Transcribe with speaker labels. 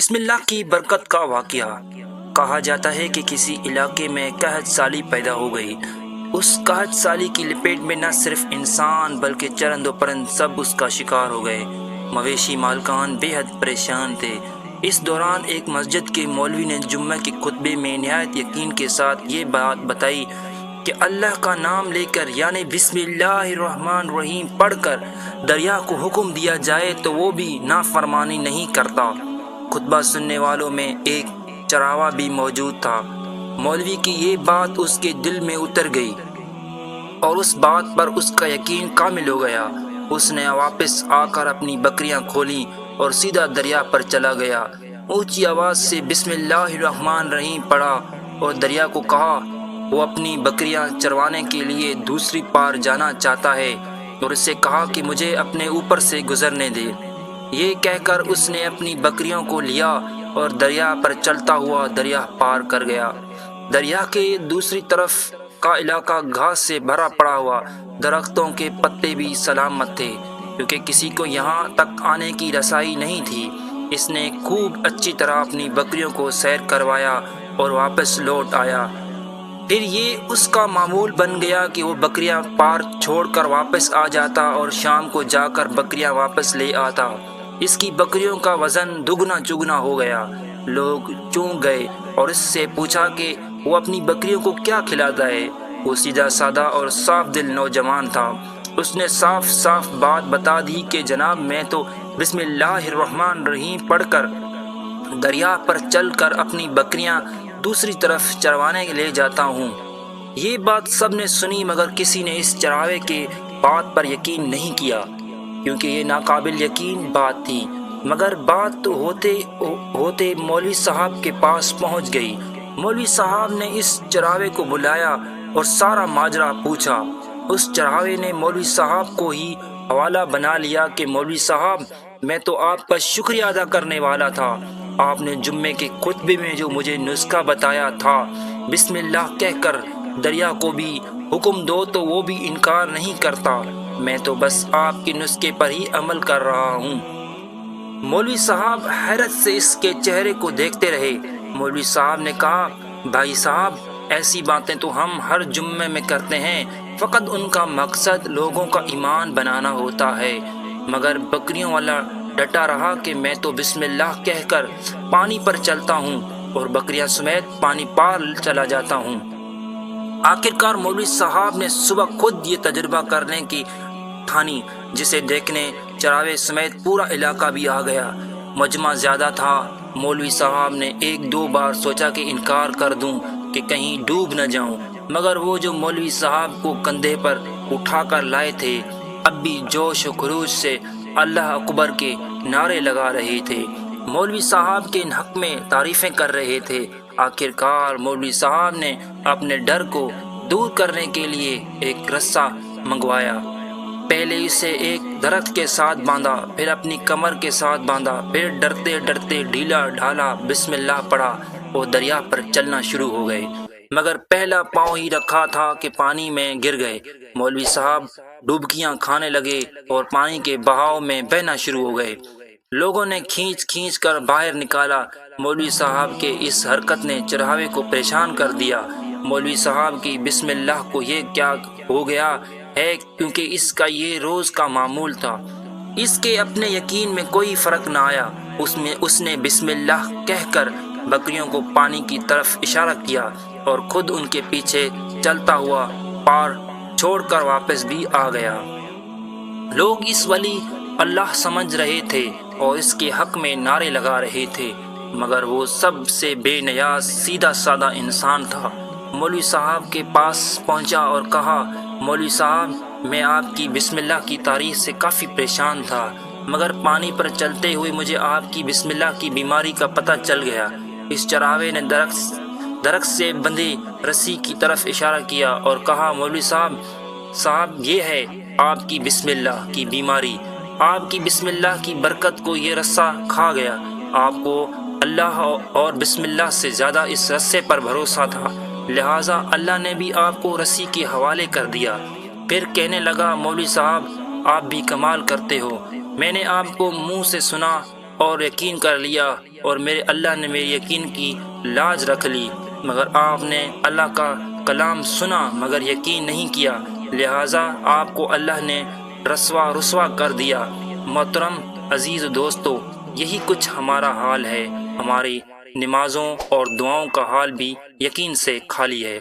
Speaker 1: بسم اللہ کی برکت کا واقعہ۔ کہا جاتا ہے کہ کسی علاقے میں قحط سالی پیدا ہو گئی۔ اس قحط سالی کی لپیٹ میں نہ صرف انسان بلکہ چرند و پرند سب اس کا شکار ہو گئے۔ مویشی مالکان بے حد پریشان تھے۔ اس دوران ایک مسجد کے مولوی نے جمعہ کے خطبے میں نہایت یقین کے ساتھ یہ بات بتائی کہ اللہ کا نام لے کر یعنی بسم اللہ الرحمن الرحیم پڑھ کر دریا کو حکم دیا جائے تو وہ بھی نافرمانی نہیں کرتا۔ خطبہ سننے والوں میں ایک چراوا بھی موجود تھا۔ مولوی کی یہ بات اس کے دل میں اتر گئی اور اس بات پر اس کا یقین کامل ہو گیا۔ اس نے واپس آ کر اپنی بکریاں کھولیں اور سیدھا دریا پر چلا گیا۔ اونچی آواز سے بسم اللہ الرحمن الرحیم پڑھا اور دریا کو کہا وہ اپنی بکریاں چروانے کے لیے دوسری پار جانا چاہتا ہے اور اسے کہا کہ مجھے اپنے اوپر سے گزرنے دے۔ یہ کہہ کر اس نے اپنی بکریوں کو لیا اور دریا پر چلتا ہوا دریا پار کر گیا۔ دریا کے دوسری طرف کا علاقہ گھاس سے بھرا پڑا ہوا، درختوں کے پتے بھی سلامت تھے کیونکہ کسی کو یہاں تک آنے کی رسائی نہیں تھی۔ اس نے خوب اچھی طرح اپنی بکریوں کو سیر کروایا اور واپس لوٹ آیا۔ پھر یہ اس کا معمول بن گیا کہ وہ بکریاں پار چھوڑ کر واپس آ جاتا اور شام کو جا کر بکریاں واپس لے آتا۔ اس کی بکریوں کا وزن دگنا چگنا ہو گیا۔ لوگ چونک گئے اور اس سے پوچھا کہ وہ اپنی بکریوں کو کیا کھلاتا ہے۔ وہ سیدھا سادہ اور صاف دل نوجوان تھا۔ اس نے صاف صاف بات بتا دی کہ جناب میں تو بسم اللہ الرحمن الرحیم پڑھ کر دریا پر چل کر اپنی بکریاں دوسری طرف چروانے لے جاتا ہوں۔ یہ بات سب نے سنی مگر کسی نے اس چراوے کے بات پر یقین نہیں کیا کیونکہ یہ ناقابل یقین بات تھی۔ مگر بات تو ہوتے ہوتے مولوی صاحب کے پاس پہنچ گئی۔ مولوی صاحب نے اس چراوے کو بلایا اور سارا ماجرا پوچھا۔ اس چراوے نے مولوی صاحب کو ہی حوالہ بنا لیا کہ مولوی صاحب میں تو آپ کا شکریہ ادا کرنے والا تھا۔ آپ نے جمعے کے خطبے میں جو مجھے نسخہ بتایا تھا بسم اللہ کہہ کر دریا کو بھی حکم دو تو وہ بھی انکار نہیں کرتا۔ میں تو بس آپ کے نسخے پر ہی عمل کر رہا ہوں۔ مولوی صاحب حیرت سے اس کے چہرے کو دیکھتے رہے۔ مولوی صاحب نے کہا بھائی صاحب ایسی باتیں تو ہم ہر جمعے میں کرتے ہیں، فقط ان کا مقصد لوگوں کا ایمان بنانا ہوتا ہے۔ مگر بکریوں والا ڈٹا رہا کہ میں تو بسم اللہ کہہ کر پانی پر چلتا ہوں اور بکریاں سمیت پانی پار چلا جاتا ہوں۔ آخرکار مولوی صاحب نے صبح خود یہ تجربہ کرنے کی ٹھانی، جسے دیکھنے چراوے سمیت پورا علاقہ بھی آ گیا۔ مجمع زیادہ تھا۔ مولوی صاحب نے ایک دو بار سوچا کہ انکار کر دوں کہ کہیں ڈوب نہ جاؤں، مگر وہ جو مولوی صاحب کو کندھے پر اٹھا کر لائے تھے اب بھی جوش و خروش سے اللہ اکبر کے نعرے لگا رہے تھے، مولوی صاحب کے حق میں تعریفیں کر رہے تھے۔ آخرکار مولوی صاحب نے اپنے ڈر کو دور کرنے کے لیے ایک رسہ منگوایا۔ پہلے اسے ایک درخت کے ساتھ باندھا، پھر اپنی کمر کے ساتھ باندھا، پھر ڈرتے ڈرتے ڈھیلا ڈھالا بسم اللہ پڑھا اور دریا پر چلنا شروع ہو گئے۔ مگر پہلا پاؤں ہی رکھا تھا کہ پانی میں گر گئے۔ مولوی صاحب ڈبکیاں کھانے لگے اور پانی کے بہاؤ میں بہنا شروع ہو گئے۔ لوگوں نے کھینچ کھینچ کر باہر نکالا۔ مولوی صاحب کے اس حرکت نے چراوے کو پریشان کر دیا۔ مولوی صاحب کی بسم اللہ کو یہ کیا ہو گیا ہے کیونکہ اس کا یہ روز کا معمول تھا۔ اس کے اپنے یقین میں کوئی فرق نہ آیا۔ اس نے بسم اللہ کہہ کر بکریوں کو پانی کی طرف اشارہ کیا اور خود ان کے پیچھے چلتا ہوا پار چھوڑ کر واپس بھی آ گیا۔ لوگ اس ولی اللہ سمجھ رہے تھے اور اس کے حق میں نعرے لگا رہے تھے، مگر وہ سب سے بے نیاز سیدھا سادہ انسان تھا۔ مولوی صاحب کے پاس پہنچا اور کہا مولوی صاحب میں آپ کی بسم اللہ کی تعریف سے کافی پریشان تھا، مگر پانی پر چلتے ہوئے مجھے آپ کی بسم اللہ کی بیماری کا پتہ چل گیا۔ اس چراوے نے درخت سے بندھی رسی کی طرف اشارہ کیا اور کہا مولوی صاحب یہ ہے آپ کی بسم اللہ کی بیماری۔ آپ کی بسم اللہ کی برکت کو یہ رسہ کھا گیا۔ آپ کو اللہ اور بسم اللہ سے زیادہ اس رسے پر بھروسہ تھا، لہٰذا اللہ نے بھی آپ کو رسی کے حوالے کر دیا۔ پھر کہنے لگا مولوی صاحب آپ بھی کمال کرتے ہو، میں نے آپ کو منہ سے سنا اور یقین کر لیا، اور میرے اللہ نے میری یقین کی لاج رکھ لی، مگر آپ نے اللہ کا کلام سنا مگر یقین نہیں کیا، لہٰذا آپ کو اللہ نے رسوا کر دیا۔ محترم عزیز دوستو، یہی کچھ ہمارا حال ہے، ہماری نمازوں اور دعاؤں کا حال بھی یقین سے خالی ہے۔